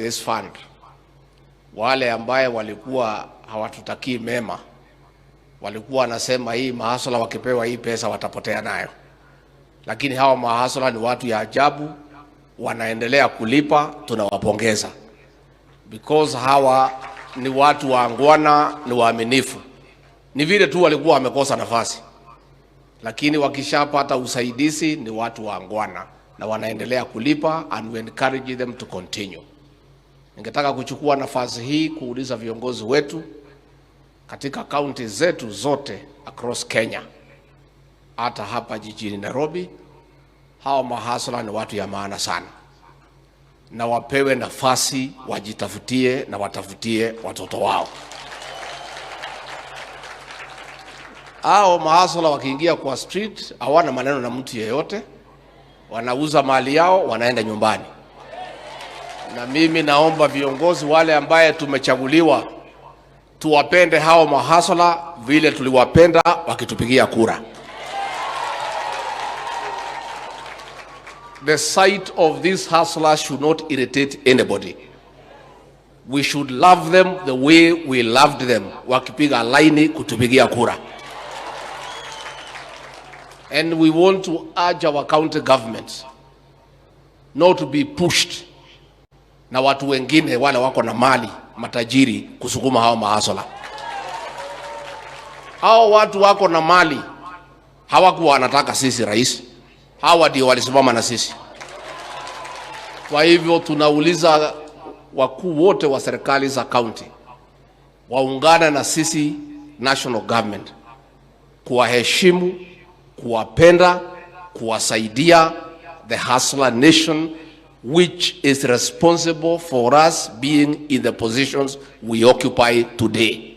this fund, wale ambaye walikuwa hawatutakii mema, walikuwa wanasema hii mahasla wakipewa hii pesa watapotea nayo, lakini hawa mahasla ni watu ya ajabu, wanaendelea kulipa, tunawapongeza because hawa ni watu waangwana, ni waaminifu. Ni vile tu walikuwa wamekosa nafasi, lakini wakishapata usaidizi ni watu waangwana na wanaendelea kulipa, and we encourage them to continue. Ningetaka kuchukua nafasi hii kuuliza viongozi wetu katika kaunti zetu zote across Kenya, hata hapa jijini Nairobi, hawa mahasla ni watu ya maana sana, na wapewe nafasi wajitafutie na watafutie watoto wao. Hao mahasla wakiingia kwa street hawana maneno na mtu yeyote, wanauza mali yao, wanaenda nyumbani. Na mimi naomba viongozi wale ambaye tumechaguliwa tuwapende hao mahasla vile tuliwapenda wakitupigia kura. The sight of these hustlers should not irritate anybody. We should love them the way we loved them wakipiga laini kutupigia kura. And we want to urge our county governments not to be pushed na watu wengine wale wako na mali matajiri kusukuma hao mahasla. Hao watu wako na mali hawakuwa wanataka sisi rais, hawa ndio walisimama na sisi. Kwa hivyo tunauliza wakuu wote wa serikali za county waungane na sisi national government kuwaheshimu, kuwapenda, kuwasaidia the hustler nation which is responsible for us being in the positions we occupy today.